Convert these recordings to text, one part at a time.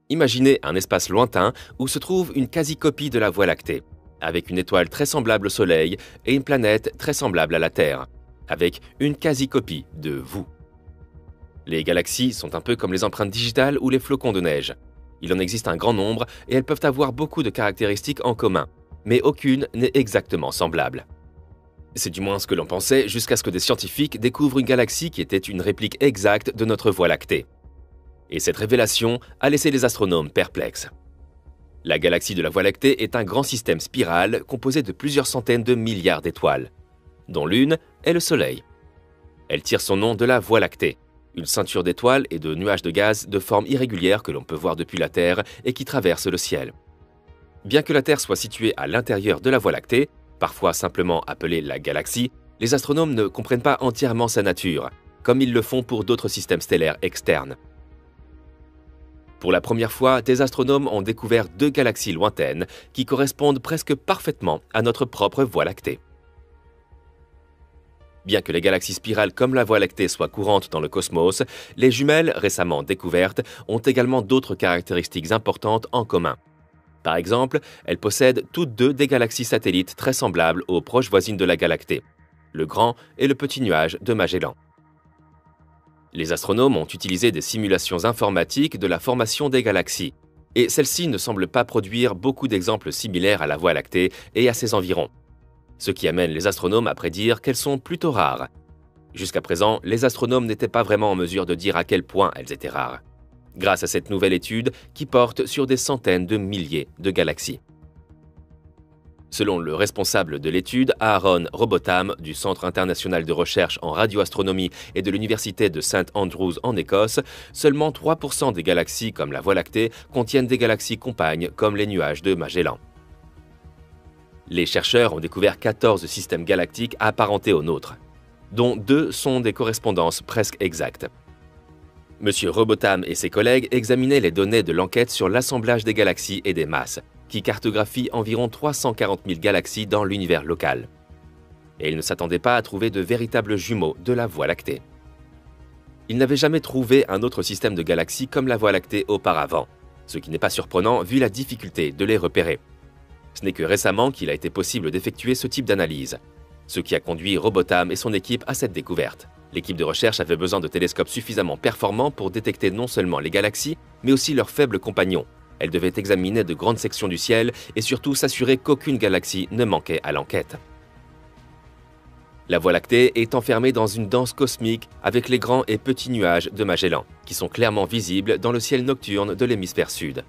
Imaginez un espace lointain où se trouve une quasi-copie de la Voie lactée, avec une étoile très semblable au Soleil et une planète très semblable à la Terre, avec une quasi-copie de vous. Les galaxies sont un peu comme les empreintes digitales ou les flocons de neige. Il en existe un grand nombre et elles peuvent avoir beaucoup de caractéristiques en commun, mais aucune n'est exactement semblable. C'est du moins ce que l'on pensait jusqu'à ce que des scientifiques découvrent une galaxie qui était une réplique exacte de notre Voie lactée. Et cette révélation a laissé les astronomes perplexes. La galaxie de la Voie lactée est un grand système spiral composé de plusieurs centaines de milliards d'étoiles, dont l'une est le Soleil. Elle tire son nom de la Voie lactée, une ceinture d'étoiles et de nuages de gaz de forme irrégulière que l'on peut voir depuis la Terre et qui traverse le ciel. Bien que la Terre soit située à l'intérieur de la Voie lactée, parfois simplement appelée la galaxie, les astronomes ne comprennent pas entièrement sa nature, comme ils le font pour d'autres systèmes stellaires externes. Pour la première fois, des astronomes ont découvert deux galaxies lointaines qui correspondent presque parfaitement à notre propre Voie lactée. Bien que les galaxies spirales comme la Voie lactée soient courantes dans le cosmos, les jumelles récemment découvertes ont également d'autres caractéristiques importantes en commun. Par exemple, elles possèdent toutes deux des galaxies satellites très semblables aux proches voisines de la Voie lactée, le Grand et le Petit nuage de Magellan. Les astronomes ont utilisé des simulations informatiques de la formation des galaxies, et celles-ci ne semblent pas produire beaucoup d'exemples similaires à la Voie lactée et à ses environs, ce qui amène les astronomes à prédire qu'elles sont plutôt rares. Jusqu'à présent, les astronomes n'étaient pas vraiment en mesure de dire à quel point elles étaient rares, grâce à cette nouvelle étude qui porte sur des centaines de milliers de galaxies. Selon le responsable de l'étude, Aaron Robotham, du Centre international de recherche en radioastronomie et de l'Université de St Andrews en Écosse, seulement 3% des galaxies comme la Voie lactée contiennent des galaxies compagnes comme les nuages de Magellan. Les chercheurs ont découvert 14 systèmes galactiques apparentés aux nôtres, dont 2 sont des correspondances presque exactes. M. Robotham et ses collègues examinaient les données de l'enquête sur l'assemblage des galaxies et des masses, qui cartographie environ 340 000 galaxies dans l'univers local. Et ils ne s'attendaient pas à trouver de véritables jumeaux de la Voie lactée. Ils n'avaient jamais trouvé un autre système de galaxies comme la Voie lactée auparavant, ce qui n'est pas surprenant vu la difficulté de les repérer. Ce n'est que récemment qu'il a été possible d'effectuer ce type d'analyse, ce qui a conduit Robotham et son équipe à cette découverte. L'équipe de recherche avait besoin de télescopes suffisamment performants pour détecter non seulement les galaxies, mais aussi leurs faibles compagnons. Elle devait examiner de grandes sections du ciel et surtout s'assurer qu'aucune galaxie ne manquait à l'enquête. La Voie lactée est enfermée dans une danse cosmique avec les grands et petits nuages de Magellan, qui sont clairement visibles dans le ciel nocturne de l'hémisphère sud.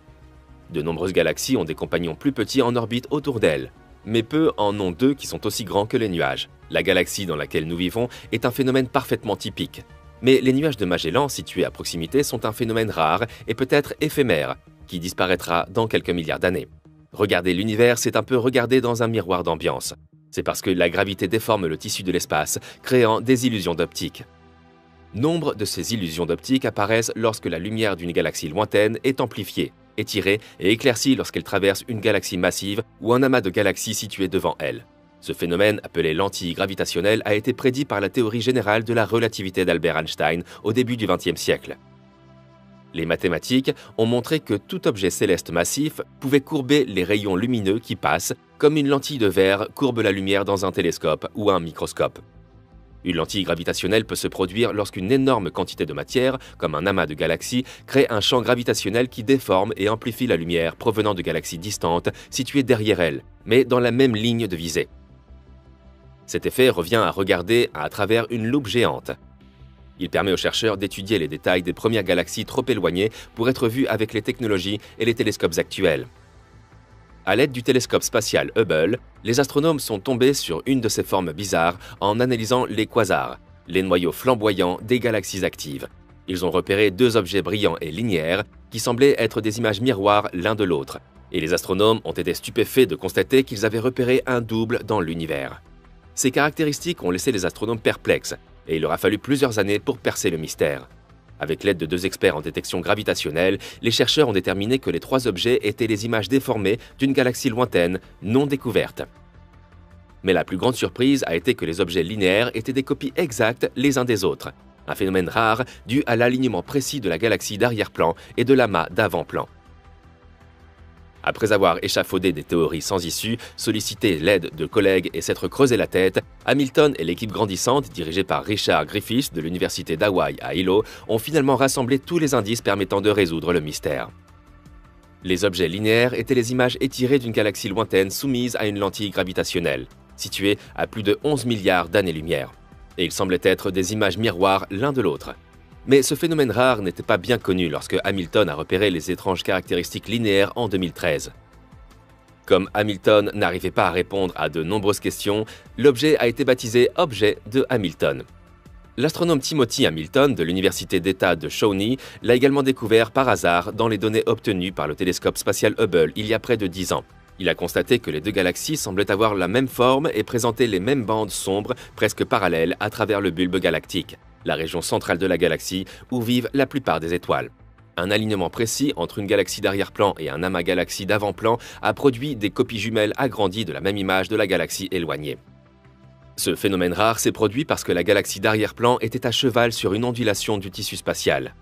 De nombreuses galaxies ont des compagnons plus petits en orbite autour d'elles, mais peu en ont deux qui sont aussi grands que les nuages. La galaxie dans laquelle nous vivons est un phénomène parfaitement typique. Mais les nuages de Magellan situés à proximité sont un phénomène rare et peut-être éphémère, qui disparaîtra dans quelques milliards d'années. Regarder l'univers, c'est un peu regarder dans un miroir d'ambiance. C'est parce que la gravité déforme le tissu de l'espace, créant des illusions d'optique. Nombre de ces illusions d'optique apparaissent lorsque la lumière d'une galaxie lointaine est amplifiée, étirée et éclaircie lorsqu'elle traverse une galaxie massive ou un amas de galaxies situées devant elle. Ce phénomène, appelé lentille gravitationnelle, a été prédit par la théorie générale de la relativité d'Albert Einstein au début du XXe siècle. Les mathématiques ont montré que tout objet céleste massif pouvait courber les rayons lumineux qui passent, comme une lentille de verre courbe la lumière dans un télescope ou un microscope. Une lentille gravitationnelle peut se produire lorsqu'une énorme quantité de matière, comme un amas de galaxies, crée un champ gravitationnel qui déforme et amplifie la lumière provenant de galaxies distantes situées derrière elle, mais dans la même ligne de visée. Cet effet revient à regarder à travers une loupe géante. Il permet aux chercheurs d'étudier les détails des premières galaxies trop éloignées pour être vues avec les technologies et les télescopes actuels. À l'aide du télescope spatial Hubble, les astronomes sont tombés sur une de ces formes bizarres en analysant les quasars, les noyaux flamboyants des galaxies actives. Ils ont repéré deux objets brillants et linéaires qui semblaient être des images miroirs l'un de l'autre, et les astronomes ont été stupéfaits de constater qu'ils avaient repéré un double dans l'univers. Ces caractéristiques ont laissé les astronomes perplexes, et il leur a fallu plusieurs années pour percer le mystère. Avec l'aide de deux experts en détection gravitationnelle, les chercheurs ont déterminé que les trois objets étaient les images déformées d'une galaxie lointaine, non découverte. Mais la plus grande surprise a été que les objets linéaires étaient des copies exactes les uns des autres, un phénomène rare dû à l'alignement précis de la galaxie d'arrière-plan et de l'amas d'avant-plan. Après avoir échafaudé des théories sans issue, sollicité l'aide de collègues et s'être creusé la tête, Hamilton et l'équipe grandissante, dirigée par Richard Griffiths de l'université d'Hawaï à Hilo, ont finalement rassemblé tous les indices permettant de résoudre le mystère. Les objets linéaires étaient les images étirées d'une galaxie lointaine soumise à une lentille gravitationnelle, située à plus de 11 milliards d'années-lumière. Et ils semblaient être des images miroirs l'un de l'autre. Mais ce phénomène rare n'était pas bien connu lorsque Hamilton a repéré les étranges caractéristiques linéaires en 2013. Comme Hamilton n'arrivait pas à répondre à de nombreuses questions, l'objet a été baptisé objet de Hamilton. L'astronome Timothy Hamilton de l'Université d'État de Shawnee l'a également découvert par hasard dans les données obtenues par le télescope spatial Hubble il y a près de 10 ans. Il a constaté que les deux galaxies semblaient avoir la même forme et présenter les mêmes bandes sombres presque parallèles à travers le bulbe galactique, la région centrale de la galaxie où vivent la plupart des étoiles. Un alignement précis entre une galaxie d'arrière-plan et un amas galaxie d'avant-plan a produit des copies jumelles agrandies de la même image de la galaxie éloignée. Ce phénomène rare s'est produit parce que la galaxie d'arrière-plan était à cheval sur une ondulation du tissu spatial.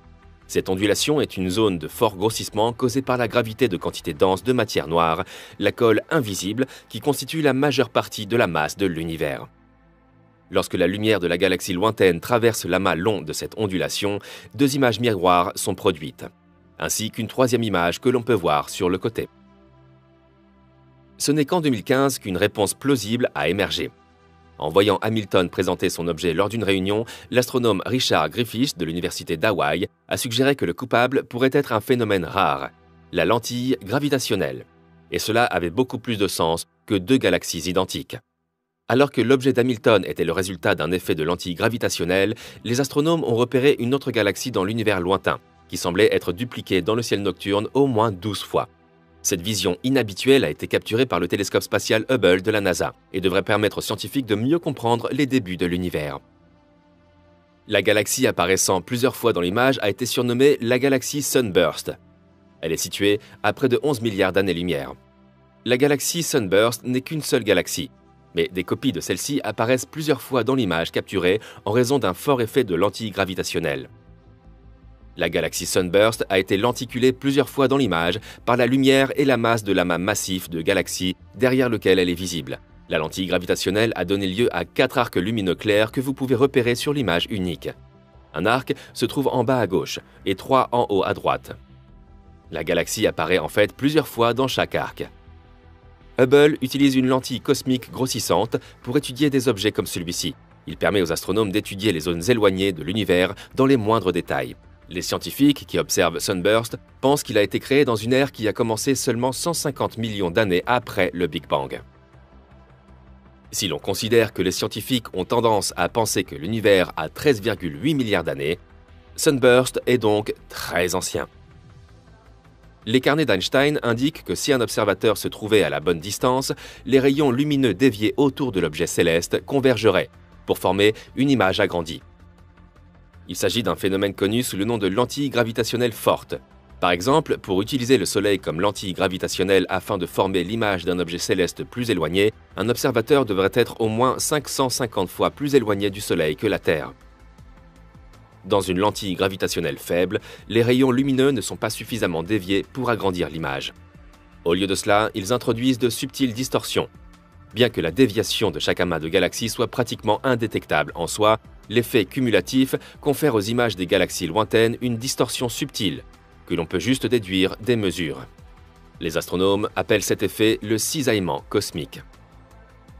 Cette ondulation est une zone de fort grossissement causée par la gravité de quantités denses de matière noire, la colle invisible qui constitue la majeure partie de la masse de l'univers. Lorsque la lumière de la galaxie lointaine traverse l'amas long de cette ondulation, deux images miroirs sont produites, ainsi qu'une troisième image que l'on peut voir sur le côté. Ce n'est qu'en 2015 qu'une réponse plausible a émergé. En voyant Hamilton présenter son objet lors d'une réunion, l'astronome Richard Griffiths de l'Université d'Hawaï a suggéré que le coupable pourrait être un phénomène rare, la lentille gravitationnelle. Et cela avait beaucoup plus de sens que deux galaxies identiques. Alors que l'objet d'Hamilton était le résultat d'un effet de lentille gravitationnelle, les astronomes ont repéré une autre galaxie dans l'univers lointain, qui semblait être dupliquée dans le ciel nocturne au moins 12 fois. Cette vision inhabituelle a été capturée par le télescope spatial Hubble de la NASA et devrait permettre aux scientifiques de mieux comprendre les débuts de l'univers. La galaxie apparaissant plusieurs fois dans l'image a été surnommée la galaxie Sunburst. Elle est située à près de 11 milliards d'années-lumière. La galaxie Sunburst n'est qu'une seule galaxie, mais des copies de celle-ci apparaissent plusieurs fois dans l'image capturée en raison d'un fort effet de lentille gravitationnelle. La galaxie Sunburst a été lenticulée plusieurs fois dans l'image par la lumière et la masse de l'amas massif de galaxies derrière lequel elle est visible. La lentille gravitationnelle a donné lieu à 4 arcs lumineux clairs que vous pouvez repérer sur l'image unique. Un arc se trouve en bas à gauche et 3 en haut à droite. La galaxie apparaît en fait plusieurs fois dans chaque arc. Hubble utilise une lentille cosmique grossissante pour étudier des objets comme celui-ci. Il permet aux astronomes d'étudier les zones éloignées de l'univers dans les moindres détails. Les scientifiques qui observent Sunburst pensent qu'il a été créé dans une ère qui a commencé seulement 150 millions d'années après le Big Bang. Si l'on considère que les scientifiques ont tendance à penser que l'univers a 13,8 milliards d'années, Sunburst est donc très ancien. Les carnets d'Einstein indiquent que si un observateur se trouvait à la bonne distance, les rayons lumineux déviés autour de l'objet céleste convergeraient pour former une image agrandie. Il s'agit d'un phénomène connu sous le nom de lentille gravitationnelle forte. Par exemple, pour utiliser le Soleil comme lentille gravitationnelle afin de former l'image d'un objet céleste plus éloigné, un observateur devrait être au moins 550 fois plus éloigné du Soleil que la Terre. Dans une lentille gravitationnelle faible, les rayons lumineux ne sont pas suffisamment déviés pour agrandir l'image. Au lieu de cela, ils introduisent de subtiles distorsions. Bien que la déviation de chaque amas de galaxies soit pratiquement indétectable en soi, l'effet cumulatif confère aux images des galaxies lointaines une distorsion subtile, que l'on peut juste déduire des mesures. Les astronomes appellent cet effet le cisaillement cosmique.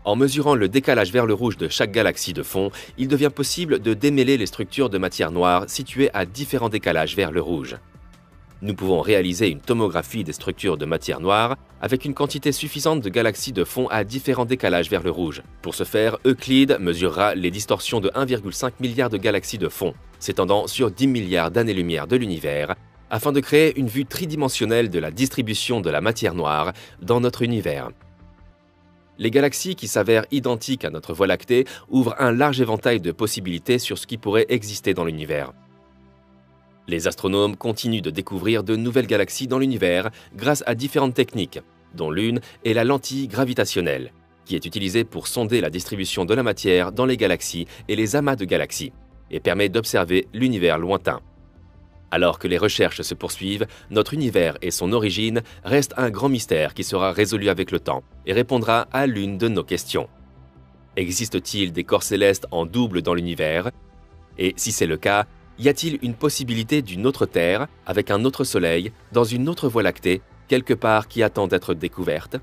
En mesurant le décalage vers le rouge de chaque galaxie de fond, il devient possible de démêler les structures de matière noire situées à différents décalages vers le rouge. Nous pouvons réaliser une tomographie des structures de matière noire avec une quantité suffisante de galaxies de fond à différents décalages vers le rouge. Pour ce faire, Euclide mesurera les distorsions de 1,5 milliard de galaxies de fond, s'étendant sur 10 milliards d'années-lumière de l'univers, afin de créer une vue tridimensionnelle de la distribution de la matière noire dans notre univers. Les galaxies qui s'avèrent identiques à notre Voie lactée ouvrent un large éventail de possibilités sur ce qui pourrait exister dans l'univers. Les astronomes continuent de découvrir de nouvelles galaxies dans l'univers grâce à différentes techniques, dont l'une est la lentille gravitationnelle, qui est utilisée pour sonder la distribution de la matière dans les galaxies et les amas de galaxies, et permet d'observer l'univers lointain. Alors que les recherches se poursuivent, notre univers et son origine restent un grand mystère qui sera résolu avec le temps et répondra à l'une de nos questions. Existe-t-il des corps célestes en double dans l'univers? Et si c'est le cas, y a-t-il une possibilité d'une autre Terre, avec un autre Soleil, dans une autre Voie lactée, quelque part qui attend d'être découverte?